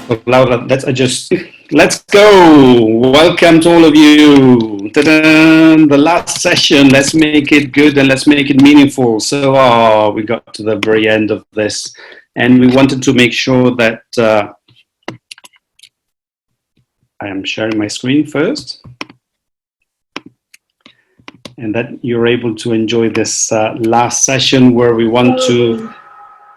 So Laura, let's adjust. Let's go. Welcome to all of you. Ta-da! The last session. Let's make it good and let's make it meaningful. So we got to the very end of this, and we wanted to make sure that I am sharing my screen first, and that you're able to enjoy this last session where we want to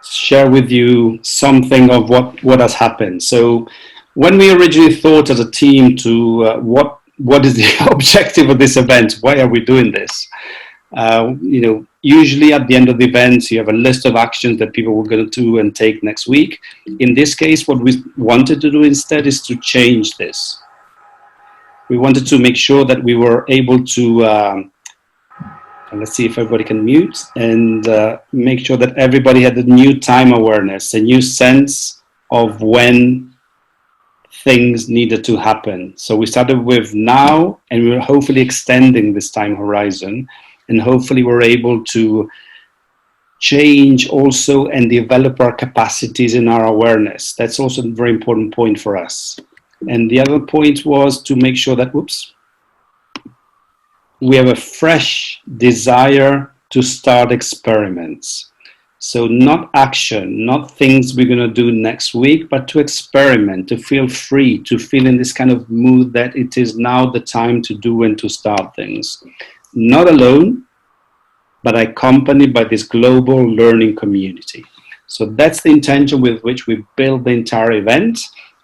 share with you something of what has happened. So when we originally thought as a team to what is the objective of this event, why are we doing this? Usually at the end of the event, you have a list of actions that people were going to do and take next week. In this case, what we wanted to do instead is to change this. We wanted to make sure that we were able to let's see if everybody can mute, and make sure that everybody had a new time awareness, a new sense of when things needed to happen. So we started with now, and we're hopefully extending this time horizon, and hopefully we're able to change also and develop our capacities in our awareness. That's also a very important point for us. And the other point was to make sure that, we have a fresh desire to start experiments. So not action, not things we're going to do next week, but to experiment, to feel free, to feel in this kind of mood that it is now the time to do and to start things. Not alone, but accompanied by this global learning community. So that's the intention with which we build the entire event.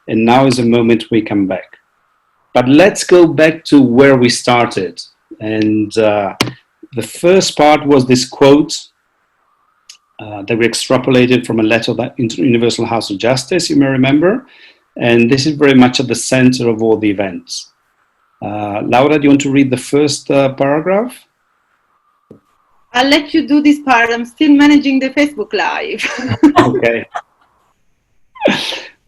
And now is the moment we come back. But let's go back to where we started. And the first part was this quote that we extrapolated from a letter of the Universal House of Justice, you may remember. And this is very much at the center of all the events. Laura, do you want to read the first paragraph? I'll let you do this part. I'm still managing the Facebook Live. Okay.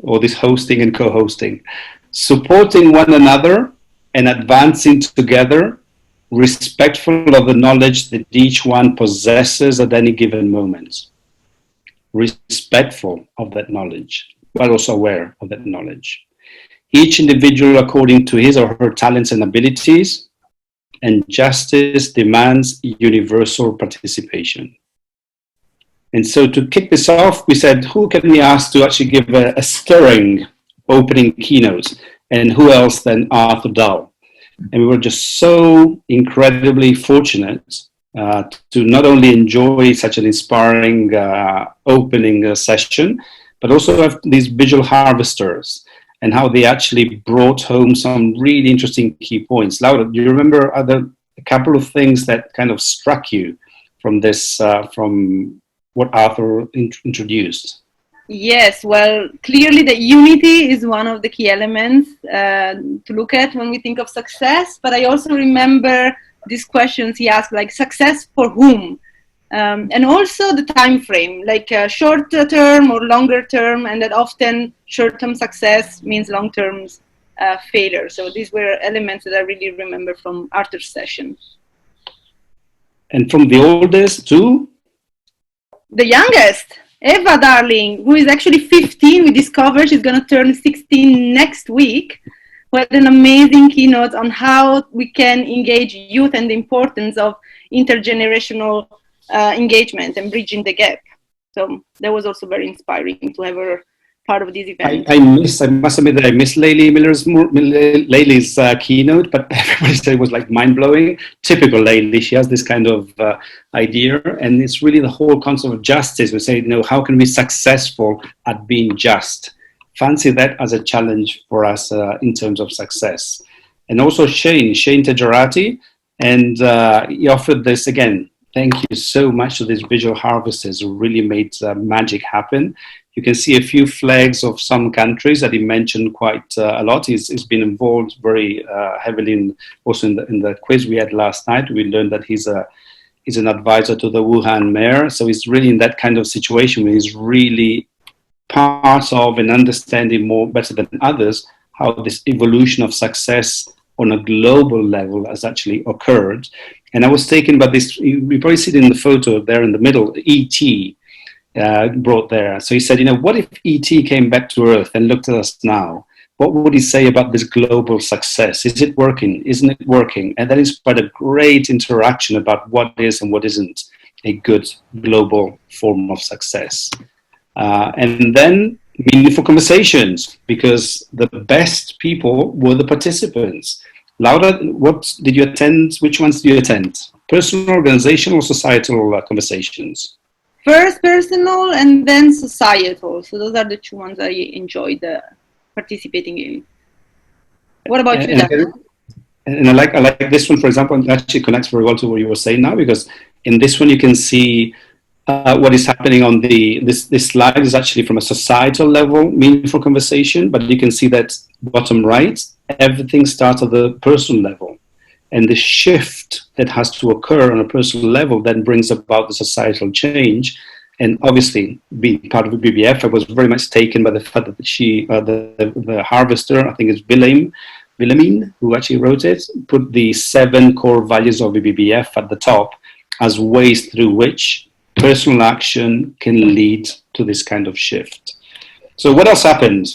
All this hosting and co-hosting. Supporting one another and advancing together, respectful of the knowledge that each one possesses at any given moment. Respectful of that knowledge, but also aware of that knowledge. Each individual according to his or her talents and abilities, and justice demands universal participation. And so to kick this off, we said, who can we ask to actually give a stirring opening keynote? And who else than Arthur Dahl? And we were just so incredibly fortunate to not only enjoy such an inspiring opening session, but also have these visual harvesters and how they actually brought home some really interesting key points. Laura, do you remember a couple of things that kind of struck you from this, from what Arthur introduced? Yes, well, clearly the unity is one of the key elements to look at when we think of success. But I also remember these questions he asked, like success for whom? And also the time frame, like short term or longer term, and that often short-term success means long-term failure. So these were elements that I really remember from Arthur's session. And from the oldest to? The youngest. Eva, darling, who is actually 15, we discovered she's going to turn 16 next week, who had an amazing keynote on how we can engage youth and the importance of intergenerational engagement and bridging the gap. So that was also very inspiring to have her part of this event. I must admit that I missed Layli's keynote, but everybody said it was like mind-blowing. Typical Layli, she has this kind of idea, and it's really the whole concept of justice. We say, how can we be successful at being just? Fancy that as a challenge for us in terms of success. And also Shane Tejarati, and he offered this again. Thank you so much to these visual harvesters who really made magic happen. You can see a few flags of some countries that he mentioned quite a lot. He's been involved very heavily also in the quiz we had last night. We learned that he's an advisor to the Wuhan mayor. So he's really in that kind of situation where he's really part of and understanding more better than others how this evolution of success on a global level has actually occurred. And I was taken by this, you probably see it in the photo there in the middle, ET. brought there. So he said, what if ET came back to Earth and looked at us now? What would he say about this global success? Is it working? Isn't it working? And that inspired a great interaction about what is and what isn't a good global form of success. And then meaningful conversations, because the best people were the participants. Laura, what did you attend? Which ones did you attend? Personal, organizational, or societal conversations? First personal and then societal. So those are the two ones I enjoyed participating in. What about you, Dan? And I like this one, for example, and actually connects very well to what you were saying now, because in this one you can see what is happening on this slide is actually from a societal level, meaningful conversation, but you can see that bottom right, everything starts at the personal level. And the shift that has to occur on a personal level then brings about the societal change. And obviously, being part of the BBF, I was very much taken by the fact that the harvester, I think it's Wilhelmine, who actually wrote it, put the 7 core values of the BBF at the top as ways through which personal action can lead to this kind of shift. So what else happened?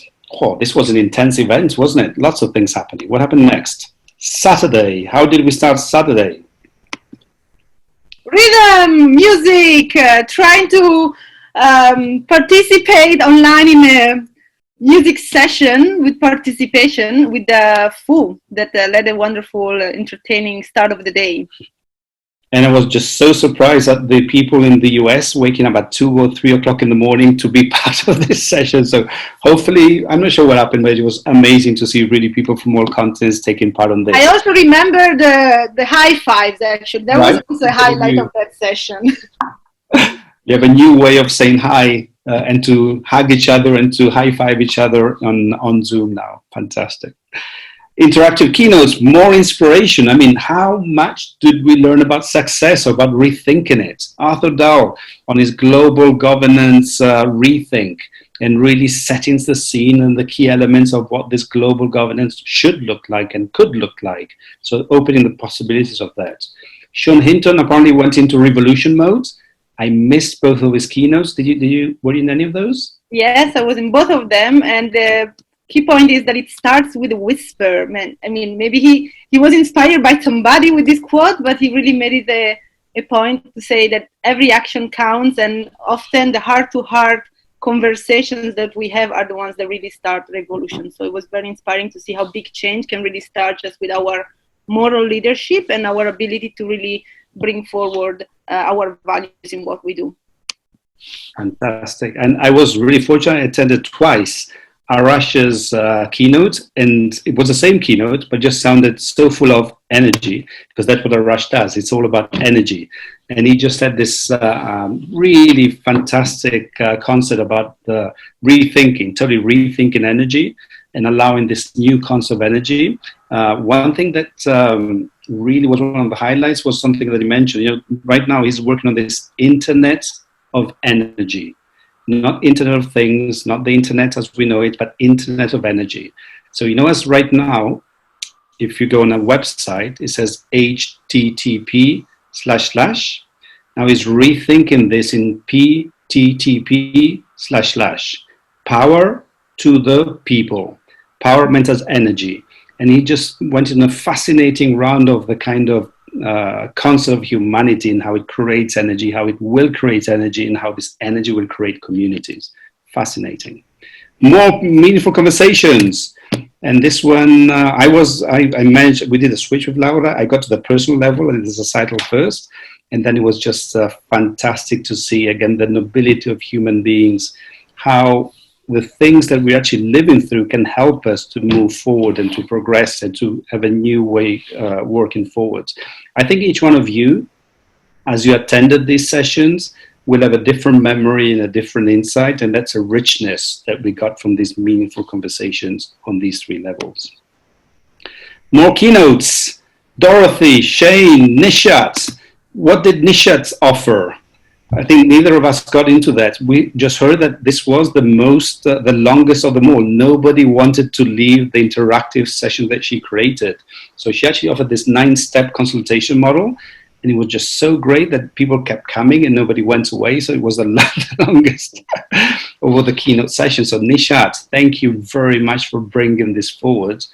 Oh, this was an intense event, wasn't it? Lots of things happening. What happened next? Saturday. How did we start Saturday? Rhythm, music, trying to participate online in a music session with participation with the Fu that led a wonderful, entertaining start of the day. And I was just so surprised at the people in the US waking up at 2 or 3 o'clock in the morning to be part of this session. So hopefully, I'm not sure what happened, but it was amazing to see really people from all continents taking part on this. I also remember the high fives, actually. That was also a highlight of that session. You have a new way of saying hi and to hug each other and to high five each other on Zoom now. Fantastic. Interactive keynotes, more inspiration. I mean, how much did we learn about success, about rethinking it? Arthur Dahl on his global governance rethink and really setting the scene and the key elements of what this global governance should look like and could look like. So opening the possibilities of that. Sean Hinton apparently went into revolution mode. I missed both of his keynotes. Were you in any of those? Yes, I was in both of them, and the key point is that it starts with a whisper. Man, I mean, maybe he was inspired by somebody with this quote, but he really made it a point to say that every action counts, and often the heart-to-heart conversations that we have are the ones that really start revolution. So it was very inspiring to see how big change can really start just with our moral leadership and our ability to really bring forward our values in what we do. Fantastic. And I was really fortunate. I attended twice Arash's keynote, and it was the same keynote, but just sounded so full of energy, because that's what Arash does. It's all about energy. And he just had this really fantastic concept about the totally rethinking energy and allowing this new concept of energy. One thing that really was one of the highlights was something that he mentioned. Right now he's working on this internet of energy. Not Internet of Things, not the internet as we know it, but Internet of Energy. So, as right now, if you go on a website, it says HTTP//. Now he's rethinking this in PTTP//. Power to the people. Power meant as energy. And he just went in a fascinating round of the kind of concept of humanity and how it creates energy, how it will create energy, and how this energy will create communities. Fascinating. More meaningful conversations. And this one, I managed, we did a switch with Laura. I got to the personal level and the societal first. And then it was just fantastic to see, again, the nobility of human beings, how the things that we're actually living through can help us to move forward and to progress and to have a new way working forward. I think each one of you, as you attended these sessions, will have a different memory and a different insight, and that's a richness that we got from these meaningful conversations on these 3 levels. More keynotes. Dorothy, Shane, Nishat. What did Nishat offer? I think neither of us got into that. We just heard that this was the longest of them all. Nobody wanted to leave the interactive session that she created. So she actually offered this 9-step consultation model. And it was just so great that people kept coming and nobody went away. So it was the longest over the keynote session. So Nishat, thank you very much for bringing this forward.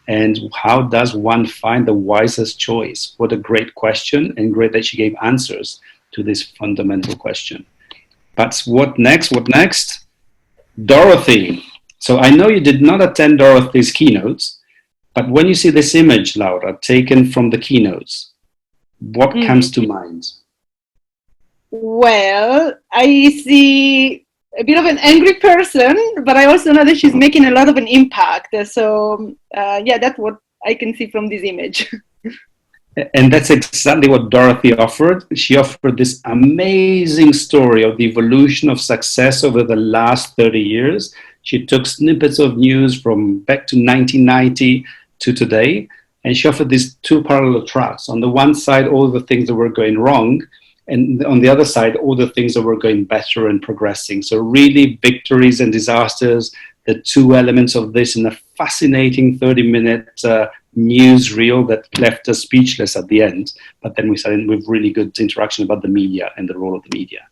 And how does one find the wisest choice? What a great question, and great that she gave answers to this fundamental question. But what next? What next? Dorothy. So I know you did not attend Dorothy's keynotes, but when you see this image, Laura, taken from the keynotes, what comes to mind? Well, I see a bit of an angry person, but I also know that she's making a lot of an impact. So yeah, that's what I can see from this image. And that's exactly what Dorothy offered. She offered this amazing story of the evolution of success over the last 30 years. She took snippets of news from back to 1990 to today, and she offered these two parallel tracks. On the one side, all the things that were going wrong, and on the other side, all the things that were going better and progressing. So really victories and disasters, the two elements of this in a fascinating 30-minute newsreel that left us speechless at the end. But then we started with really good interaction about the media and the role of the media.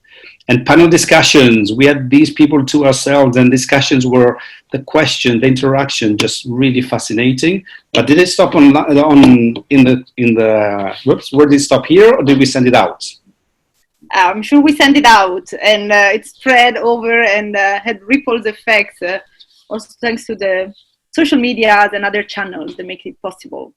And panel discussions, we had these people to ourselves, and discussions were the question, the interaction, just really fascinating. But did it stop in the whoops, where did it stop here, or did we send it out? I'm sure we sent it out, and it spread over and had ripples effects, also thanks to the social media and other channels that make it possible.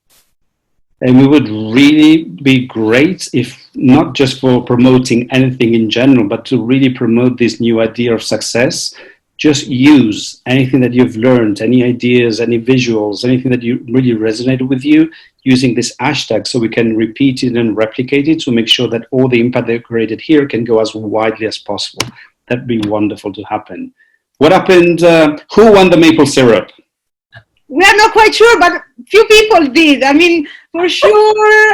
And it would really be great if not just for promoting anything in general, but to really promote this new idea of success. Just use anything that you've learned, any ideas, any visuals, anything that you really resonated with you, using this hashtag so we can repeat it and replicate it to make sure that all the impact they've created here can go as widely as possible. That'd be wonderful to happen. What happened? Who won the maple syrup? We are not quite sure, but few people did. I mean, for sure,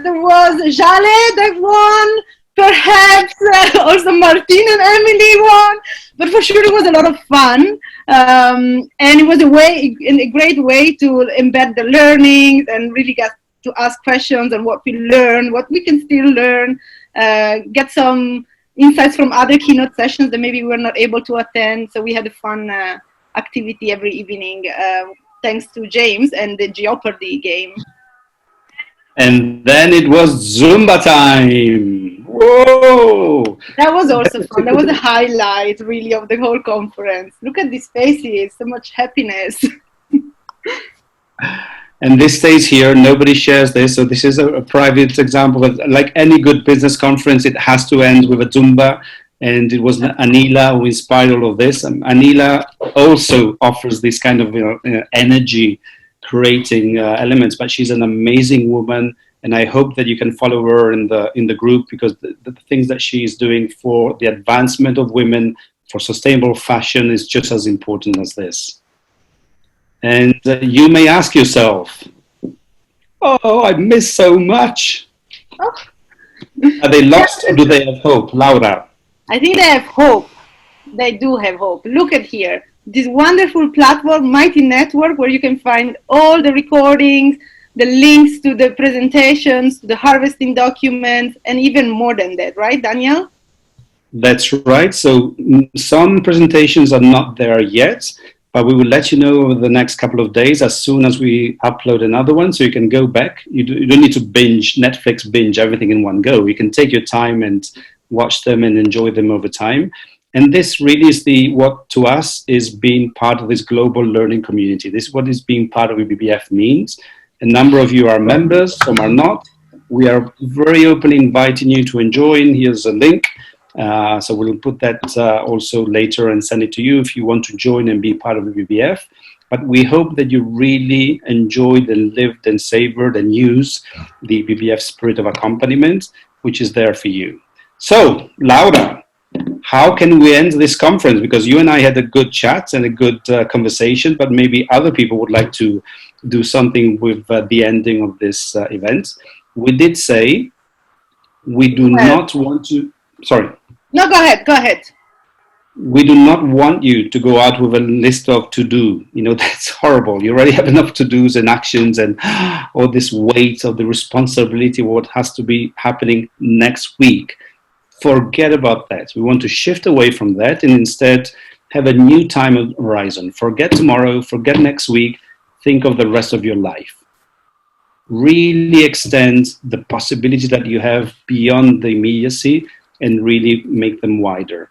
there was Jale that won. Perhaps also Martin and Emily won. But for sure, it was a lot of fun. And it was a great way to embed the learnings and really get to ask questions on what we learn, what we can still learn, get some insights from other keynote sessions that maybe we were not able to attend. So we had a fun activity every evening, thanks to James and the Jeopardy game. And then it was Zumba time. Whoa! That was also fun. That was the highlight, really, of the whole conference. Look at these faces, so much happiness. And this stays here. Nobody shares this. So this is a private example. Of, like any good business conference, it has to end with a Zumba. And it was Anila who inspired all of this. Anila also offers this kind of energy creating elements, but she's an amazing woman, and I hope that you can follow her in the group, because the things that she is doing for the advancement of women, for sustainable fashion, is just as important as this. And you may ask yourself, oh, I miss so much. Oh. Are they lost or do they have hope? Laura? I think they have hope. They do have hope. Look at here. This wonderful platform, Mighty Network, where you can find all the recordings, the links to the presentations, the harvesting documents, and even more than that, right, Daniel? That's right. So some presentations are not there yet, but we will let you know over the next couple of days as soon as we upload another one, so you can go back. You don't need to Netflix binge everything in one go. You can take your time and watch them and enjoy them over time. And this really is what to us is being part of this global learning community. This is what is being part of ebbf means. A number of you are members, some are not. We are very openly inviting you to join. Here's a link. So we'll put that also later and send it to you if you want to join and be part of ebbf. But we hope that you really enjoyed and lived and savored and used the ebbf spirit of accompaniment, which is there for you. So, Laura, how can we end this conference? Because you and I had a good chat and a good conversation, but maybe other people would like to do something with the ending of this event. We did say we do not want to... Sorry. No, go ahead. We do not want you to go out with a list of to-do. That's horrible. You already have enough to-dos and actions and all this weight of the responsibility, what has to be happening next week. Forget about that. We want to shift away from that and instead have a new time horizon. Forget tomorrow, forget next week, think of the rest of your life. Really extend the possibilities that you have beyond the immediacy and really make them wider.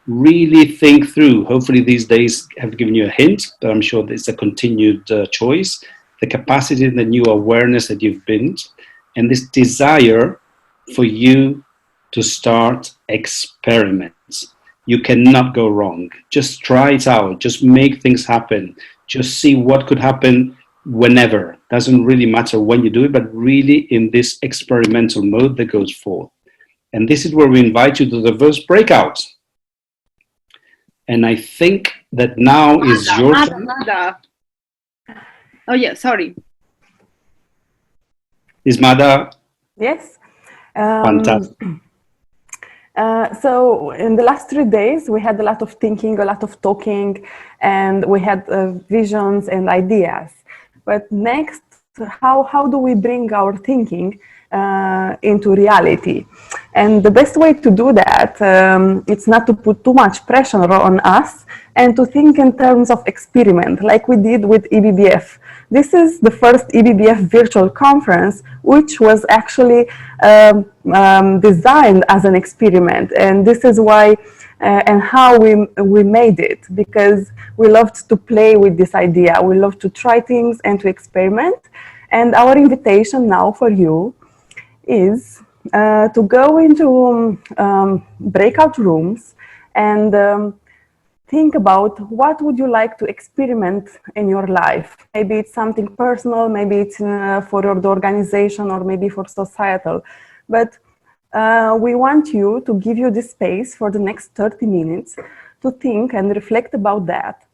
Really think through. Hopefully these days have given you a hint, but I'm sure it's a continued choice. The capacity and the new awareness that you've built and this desire for you to start experiments. You cannot go wrong. Just try it out. Just make things happen. Just see what could happen whenever. Doesn't really matter when you do it, but really in this experimental mode that goes forth. And this is where we invite you to the first breakout. And I think that now is your turn. Oh yeah, sorry. Is Mada? Yes. Fantastic. So in the last 3 days, we had a lot of thinking, a lot of talking, and we had visions and ideas. But next, how do we bring our thinking into reality? And the best way to do that, it's not to put too much pressure on us and to think in terms of experiment, like we did with ebbf. This is the first ebbf virtual conference, which was actually designed as an experiment. And this is why and how we made it, because we loved to play with this idea. We love to try things and to experiment. And our invitation now for you is to go into breakout rooms and think about what would you like to experiment in your life. Maybe it's something personal, maybe it's for the organization, or maybe for societal. But we want you to give you this space for the next 30 minutes to think and reflect about that.